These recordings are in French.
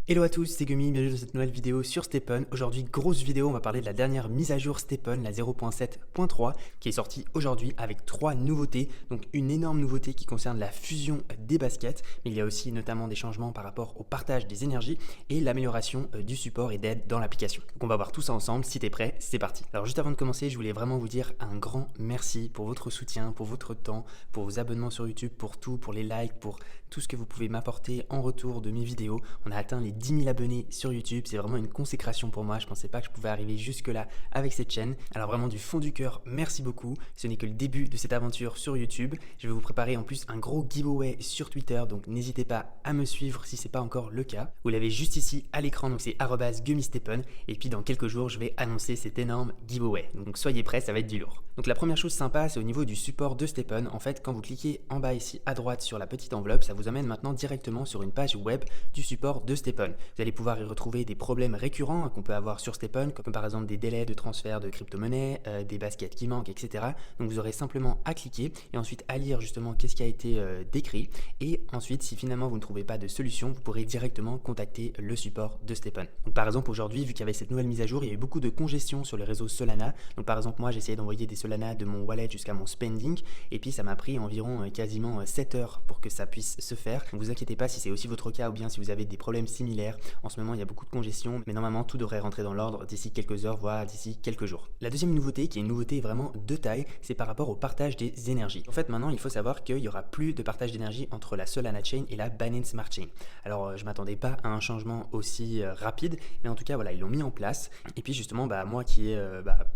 Hello à tous, c'est Gumi, bienvenue dans cette nouvelle vidéo sur Stepn. Aujourd'hui, grosse vidéo, on va parler de la dernière mise à jour Stepn, la 0.7.3, qui est sortie aujourd'hui avec 3 nouveautés. Donc une énorme nouveauté qui concerne la fusion des baskets, mais il y a aussi notamment des changements par rapport au partage des énergies et l'amélioration du support et d'aide dans l'application. Donc on va voir tout ça ensemble, si t'es prêt, c'est parti. Alors juste avant de commencer, je voulais vraiment vous dire un grand merci pour votre soutien, pour votre temps, pour vos abonnements sur YouTube, pour tout, pour les likes, pour tout ce que vous pouvez m'apporter en retour de mes vidéos. On a atteint les 10 000 abonnés sur YouTube, c'est vraiment une consécration pour moi, je pensais pas que je pouvais arriver jusque là avec cette chaîne. Alors vraiment du fond du cœur, merci beaucoup, ce n'est que le début de cette aventure sur YouTube. Je vais vous préparer en plus un gros giveaway sur Twitter, donc n'hésitez pas à me suivre si c'est pas encore le cas. Vous l'avez juste ici à l'écran, donc c'est @gumistepn, et puis dans quelques jours je vais annoncer cet énorme giveaway, donc soyez prêts, ça va être du lourd. Donc la première chose sympa, c'est au niveau du support de Stepn. En fait, quand vous cliquez en bas ici à droite sur la petite enveloppe, ça vous amène maintenant directement sur une page web du support de Stepn. Vous allez pouvoir y retrouver des problèmes récurrents qu'on peut avoir sur Stepn, comme par exemple des délais de transfert de crypto-monnaie, des baskets qui manquent, etc. Donc vous aurez simplement à cliquer et ensuite à lire justement qu'est-ce qui a été décrit. Et ensuite, si finalement vous ne trouvez pas de solution, vous pourrez directement contacter le support de Stepn. Donc par exemple, aujourd'hui, vu qu'il y avait cette nouvelle mise à jour, il y a eu beaucoup de congestion sur les réseaux Solana. Donc par exemple, moi, j'ai essayé d'envoyer des Solana de mon wallet jusqu'à mon spending, et puis ça m'a pris environ quasiment 7 heures pour que ça puisse se faire. Donc vous inquiétez pas si c'est aussi votre cas ou bien si vous avez des problèmes similaires. En ce moment, il y a beaucoup de congestion, mais normalement, tout devrait rentrer dans l'ordre d'ici quelques heures, voire d'ici quelques jours. La deuxième nouveauté, qui est une nouveauté vraiment de taille, c'est par rapport au partage des énergies. En fait, maintenant, il faut savoir qu'il n'y aura plus de partage d'énergie entre la Solana Chain et la Binance Smart Chain. Alors, je m'attendais pas à un changement aussi rapide, mais en tout cas, voilà, ils l'ont mis en place. Et puis justement, moi qui ai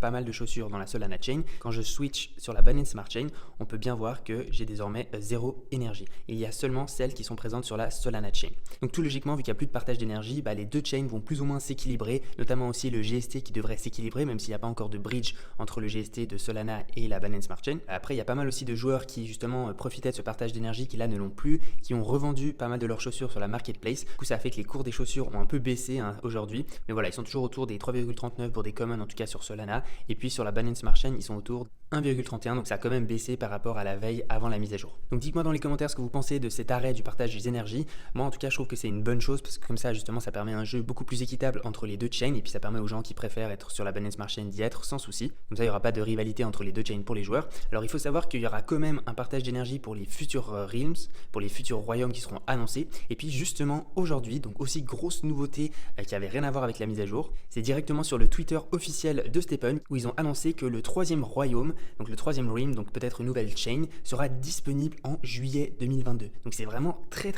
pas mal de chaussures dans la Solana Chain, quand je switch sur la Binance Smart Chain, on peut bien voir que j'ai désormais zéro énergie. Il y a seulement celles qui sont présentes sur la Solana Chain. Donc tout logiquement, vu qu'il n'y a plus de partage d'énergie, les deux chains vont plus ou moins s'équilibrer, notamment aussi le GST qui devrait s'équilibrer, même s'il n'y a pas encore de bridge entre le GST de Solana et la Binance Smart Chain. Après, il y a pas mal aussi de joueurs qui justement profitaient de ce partage d'énergie, qui là ne l'ont plus, qui ont revendu pas mal de leurs chaussures sur la marketplace. Du coup, ça a fait que les cours des chaussures ont un peu baissé aujourd'hui, mais voilà, ils sont toujours autour des 3,39 pour des commons, en tout cas sur Solana, et puis sur la Binance Smart Chain, ils sont autour de 1,31, donc ça a quand même baissé par rapport à la veille avant la mise à jour. Donc dites-moi dans les commentaires ce que vous pensez de cet arrêt du partage des énergies. Moi en tout cas je trouve que c'est une bonne chose parce que comme ça justement ça permet un jeu beaucoup plus équitable entre les deux chains et puis ça permet aux gens qui préfèrent être sur la Binance Smart Chain d'y être sans souci. Comme ça il n'y aura pas de rivalité entre les deux chains pour les joueurs. Alors il faut savoir qu'il y aura quand même un partage d'énergie pour les futurs realms, pour les futurs royaumes qui seront annoncés. Et puis justement aujourd'hui, donc aussi grosse nouveauté qui avait rien à voir avec la mise à jour, c'est directement sur le Twitter officiel de Stepn où ils ont annoncé que le troisième royaume, donc le troisième realm, donc peut-être une nouvelle chain, sera disponible en juillet 2022. Donc c'est vraiment très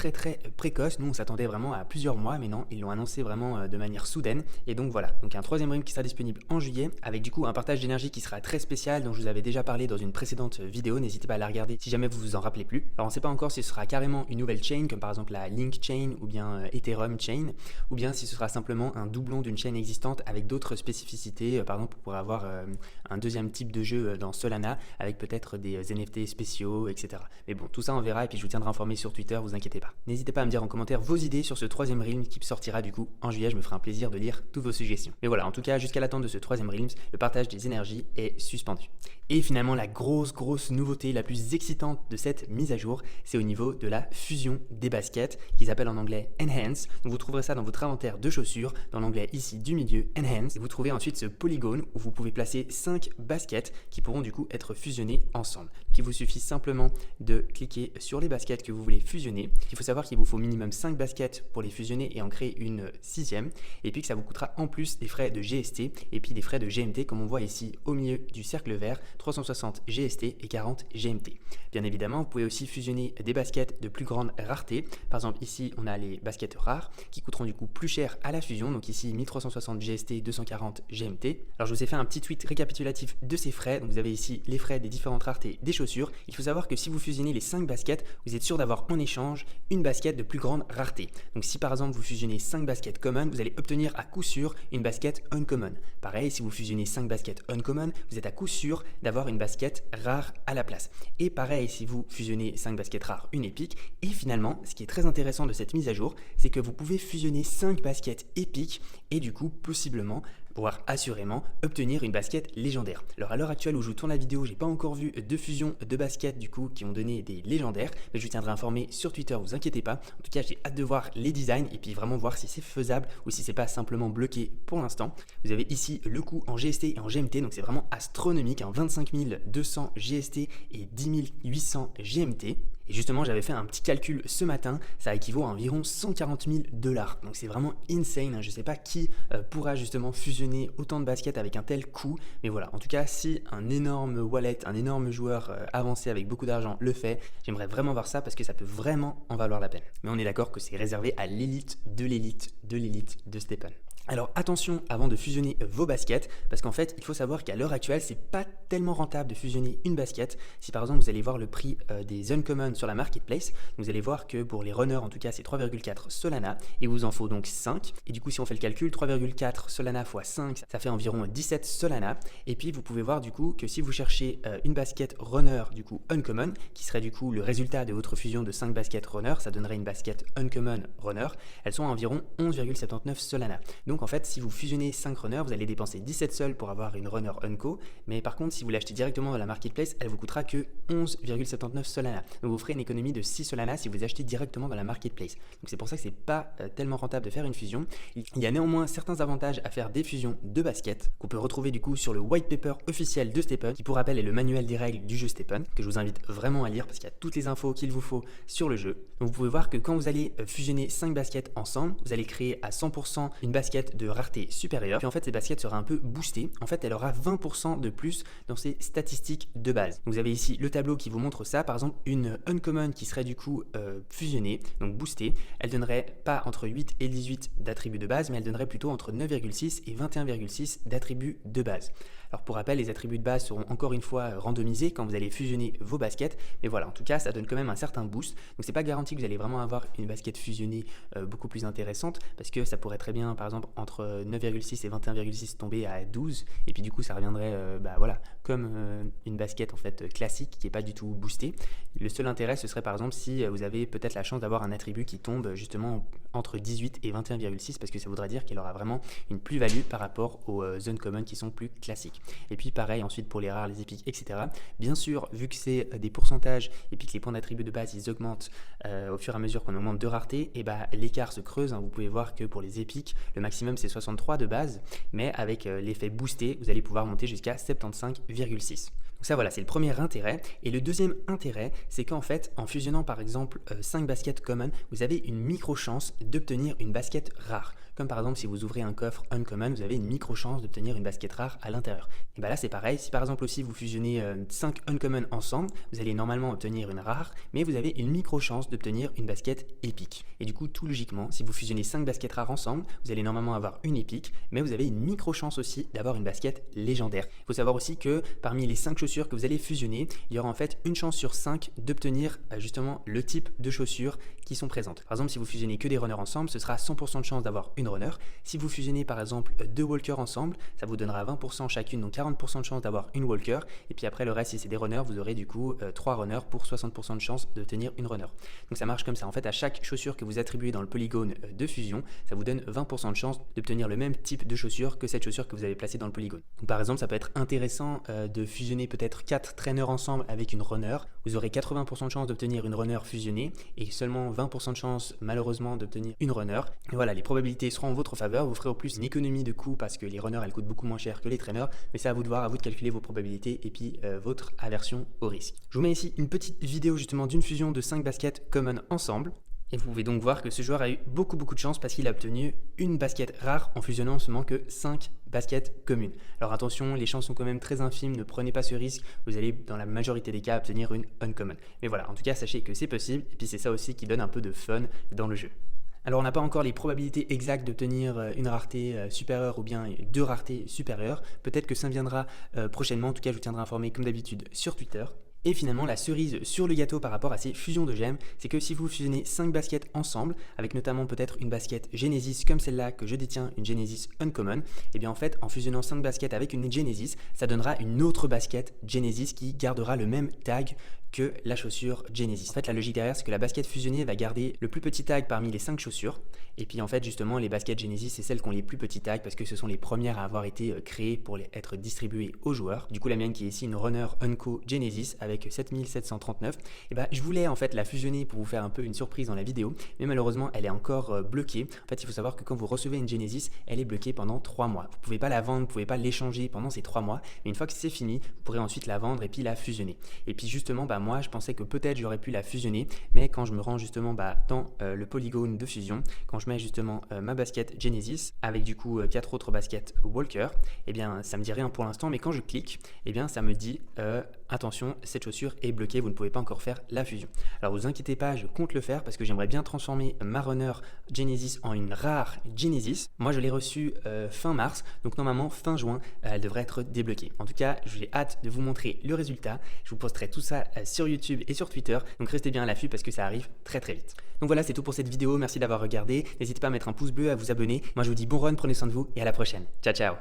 précoce. Nous on s'attendait vraiment à plusieurs mois, mais non, ils l'ont annoncé vraiment de manière soudaine. Et donc voilà, donc un troisième realm qui sera disponible en juillet, avec du coup un partage d'énergie qui sera très spécial, dont je vous avais déjà parlé dans une précédente vidéo. N'hésitez pas à la regarder si jamais vous vous en rappelez plus. Alors on ne sait pas encore si ce sera carrément une nouvelle chain, comme par exemple la Link Chain ou bien Ethereum Chain, ou bien si ce sera simplement un doublon d'une chaîne existante avec d'autres spécificités. Par exemple, on pourrait avoir un deuxième type de jeu dans Solana avec peut-être des NFT spéciaux, etc. Mais bon, tout ça on verra et puis je vous tiendrai informé sur Twitter, vous inquiétez pas. N'hésitez pas à me dire en commentaire vos idées sur ce troisième realm qui sortira du coup en juillet, je me ferai un plaisir de lire toutes vos suggestions. Mais voilà, en tout cas, jusqu'à l'attente de ce troisième realm, le partage des énergies est suspendu. Et finalement, la grosse nouveauté la plus excitante de cette mise à jour, c'est au niveau de la fusion des baskets, qui s'appelle en anglais Enhance. Donc vous trouverez ça dans votre inventaire de chaussures, dans l'onglet ici du milieu, Enhance. Et vous trouvez ensuite ce polygone où vous pouvez placer 5 baskets qui pourront du coup être fusionnées ensemble. Donc il vous suffit simplement de cliquer sur les baskets que vous voulez fusionner. Il faut savoir qu'il vous faut minimum 5 baskets pour les fusionner et en créer une sixième. Et puis que ça vous coûtera en plus des frais de GST et puis des frais de GMT comme on voit ici au milieu du cercle vert, 360 GST et 40 GMT. Bien évidemment, vous pouvez aussi fusionner des baskets de plus grande rareté. Par exemple, ici, on a les baskets rares qui coûteront du coup plus cher à la fusion. Donc ici, 1360 GST, 240 GMT. Alors, je vous ai fait un petit tweet récapitulatif de ces frais. Donc, vous avez ici les frais des différentes raretés des chaussures. Il faut savoir que si vous fusionnez les 5 baskets, vous êtes sûr d'avoir en échange une basket de plus grande rareté. Donc, si par exemple, vous fusionnez 5 baskets common, vous allez obtenir à coup sûr une basket uncommon. Pareil, si vous fusionnez 5 baskets uncommon, vous êtes à coup sûr d'avoir une basket rare à la place. Et pareil, si vous fusionnez 5 baskets rares, une épique. Et finalement, ce qui est très intéressant de cette mise à jour, c'est que vous pouvez fusionner 5 baskets épiques et du coup, possiblement, pouvoir assurément obtenir une basket légendaire. Alors à l'heure actuelle où je vous tourne la vidéo, j'ai pas encore vu de fusion de baskets du coup qui ont donné des légendaires, mais je vous tiendrai informé sur Twitter, vous inquiétez pas. En tout cas, j'ai hâte de voir les designs et puis vraiment voir si c'est faisable ou si c'est pas simplement bloqué pour l'instant. Vous avez ici le coût en GST et en GMT, donc c'est vraiment astronomique, hein, 25 200 GST et 10 800 GMT. Et justement, j'avais fait un petit calcul ce matin, ça équivaut à environ 140 000 $. Donc c'est vraiment insane, hein. Je ne sais pas qui pourra justement fusionner autant de baskets avec un tel coût. Mais voilà, en tout cas, si un énorme wallet, un énorme joueur avancé avec beaucoup d'argent le fait, j'aimerais vraiment voir ça parce que ça peut vraiment en valoir la peine. Mais on est d'accord que c'est réservé à l'élite de l'élite de l'élite de STEPN. Alors attention avant de fusionner vos baskets, parce qu'en fait il faut savoir qu'à l'heure actuelle c'est pas tellement rentable de fusionner une basket. Si par exemple vous allez voir le prix des uncommon sur la marketplace, vous allez voir que pour les runners en tout cas c'est 3,4 Solana et vous en faut donc 5. Et du coup si on fait le calcul, 3,4 Solana x 5 ça fait environ 17 Solana. Et puis vous pouvez voir du coup que si vous cherchez une basket runner du coup uncommon, qui serait du coup le résultat de votre fusion de 5 baskets runner, ça donnerait une basket uncommon runner, elles sont à environ 11,79 Solana. Donc en fait, si vous fusionnez 5 runners, vous allez dépenser 17 sols pour avoir une runner unco. Mais par contre, si vous l'achetez directement dans la marketplace, elle vous coûtera que 11,79 Solana. Donc vous ferez une économie de 6 Solana si vous achetez directement dans la marketplace. Donc c'est pour ça que c'est pas tellement rentable de faire une fusion. Il y a néanmoins certains avantages à faire des fusions de baskets qu'on peut retrouver du coup sur le white paper officiel de STEPN, qui pour rappel est le manuel des règles du jeu STEPN, que je vous invite vraiment à lire parce qu'il y a toutes les infos qu'il vous faut sur le jeu. Donc vous pouvez voir que quand vous allez fusionner 5 baskets ensemble, vous allez créer à 100% une basket de rareté supérieure. Puis en fait, cette basket sera un peu boostée. En fait, elle aura 20% de plus dans ses statistiques de base. Donc, vous avez ici le tableau qui vous montre ça. Par exemple, une uncommon qui serait du coup fusionnée, donc boostée, elle donnerait pas entre 8 et 18 d'attributs de base, mais elle donnerait plutôt entre 9,6 et 21,6 d'attributs de base. Alors pour rappel, les attributs de base seront encore une fois randomisés quand vous allez fusionner vos baskets, mais voilà, en tout cas, ça donne quand même un certain boost. Donc c'est pas garanti que vous allez vraiment avoir une basket fusionnée beaucoup plus intéressante, parce que ça pourrait très bien, par exemple, entre 9,6 et 21,6 tomber à 12, et puis du coup, ça reviendrait, voilà, comme une basket en fait classique qui est pas du tout boostée. Le seul intérêt, ce serait par exemple si vous avez peut-être la chance d'avoir un attribut qui tombe justement entre 18 et 21,6, parce que ça voudra dire qu'il aura vraiment une plus-value par rapport aux uncommon qui sont plus classiques. Et puis pareil ensuite pour les rares, les épiques, etc. Bien sûr, vu que c'est des pourcentages et puis que les points d'attribut de base ils augmentent au fur et à mesure qu'on augmente de rareté, et l'écart se creuse, hein. Vous pouvez voir que pour les épiques, le maximum c'est 63 de base, mais avec l'effet boosté, vous allez pouvoir monter jusqu'à 75,6. Donc ça voilà, c'est le premier intérêt. Et le deuxième intérêt, c'est qu'en fait, en fusionnant par exemple 5 baskets common, vous avez une micro-chance d'obtenir une basket rare. Comme par exemple, si vous ouvrez un coffre uncommon, vous avez une micro-chance d'obtenir une basket rare à l'intérieur. Et là, c'est pareil. Si par exemple aussi vous fusionnez 5 uncommon ensemble, vous allez normalement obtenir une rare, mais vous avez une micro-chance d'obtenir une basket épique. Et du coup, tout logiquement, si vous fusionnez 5 baskets rares ensemble, vous allez normalement avoir une épique, mais vous avez une micro-chance aussi d'avoir une basket légendaire. Il faut savoir aussi que parmi les 5 chaussures que vous allez fusionner, il y aura en fait une chance sur 5 d'obtenir justement le type de chaussures qui sont présentes. Par exemple, si vous fusionnez que des runners ensemble, ce sera 100% de chance d'avoir une runner. Si vous fusionnez par exemple 2 walkers ensemble, ça vous donnera 20% chacune, donc 40% de chance d'avoir une walker. Et puis après le reste, si c'est des runners, vous aurez du coup 3 runners pour 60% de chance d'obtenir une runner. Donc ça marche comme ça. En fait, à chaque chaussure que vous attribuez dans le polygone de fusion, ça vous donne 20% de chance d'obtenir le même type de chaussure que cette chaussure que vous avez placée dans le polygone. Donc par exemple, ça peut être intéressant de fusionner peut-être 4 traîneurs ensemble avec une runner. Vous aurez 80% de chance d'obtenir une runner fusionnée et seulement 20% de chance malheureusement d'obtenir une runner. Et voilà, les probabilités seront en votre faveur. Vous ferez au plus une économie de coût parce que les runners elles coûtent beaucoup moins cher que les traîneurs, mais c'est à vous de voir, à vous de calculer vos probabilités et puis votre aversion au risque. Je vous mets ici une petite vidéo justement d'une fusion de 5 baskets common ensemble. Et vous pouvez donc voir que ce joueur a eu beaucoup de chance parce qu'il a obtenu une basket rare en fusionnant seulement que 5 baskets communes. Alors attention, les chances sont quand même très infimes, ne prenez pas ce risque, vous allez dans la majorité des cas obtenir une uncommon. Mais voilà, en tout cas sachez que c'est possible et puis c'est ça aussi qui donne un peu de fun dans le jeu. Alors on n'a pas encore les probabilités exactes d'obtenir une rareté supérieure ou bien 2 raretés supérieures. Peut-être que ça viendra prochainement, en tout cas je vous tiendrai informé comme d'habitude sur Twitter. Et finalement, la cerise sur le gâteau par rapport à ces fusions de gemmes, c'est que si vous fusionnez 5 baskets ensemble, avec notamment peut-être une basket Genesis comme celle-là que je détiens, une Genesis Uncommon, et bien en fait, en fusionnant 5 baskets avec une Genesis, ça donnera une autre basket Genesis qui gardera le même tag que la chaussure Genesis. En fait, la logique derrière, c'est que la basket fusionnée va garder le plus petit tag parmi les 5 chaussures. Et puis en fait, justement, les baskets Genesis, c'est celles qui ont les plus petits tags parce que ce sont les premières à avoir été créées pour être distribuées aux joueurs. Du coup, la mienne qui est ici une Runner Unco Genesis avec 7739, et je voulais en fait la fusionner pour vous faire un peu une surprise dans la vidéo, mais malheureusement, elle est encore bloquée. En fait, il faut savoir que quand vous recevez une Genesis, elle est bloquée pendant 3 mois. Vous ne pouvez pas la vendre, vous ne pouvez pas l'échanger pendant ces 3 mois, mais une fois que c'est fini, vous pourrez ensuite la vendre et puis la fusionner. Et puis justement, moi, je pensais que peut-être j'aurais pu la fusionner, mais quand je me rends justement dans le polygone de fusion, quand je mets justement ma basket Genesis avec du coup 4 autres baskets Walker, ça me dit rien pour l'instant, mais quand je clique, ça me dit attention, cette chaussure est bloquée, vous ne pouvez pas encore faire la fusion. Alors vous inquiétez pas, je compte le faire parce que j'aimerais bien transformer ma Runner Genesis en une rare Genesis. Moi je l'ai reçue fin mars, donc normalement fin juin, elle devrait être débloquée. En tout cas, j'ai hâte de vous montrer le résultat. Je vous posterai tout ça sur YouTube et sur Twitter, donc restez bien à l'affût parce que ça arrive très très vite. Donc voilà, c'est tout pour cette vidéo, merci d'avoir regardé. N'hésitez pas à mettre un pouce bleu, à vous abonner. Moi je vous dis bon run, prenez soin de vous et à la prochaine. Ciao ciao.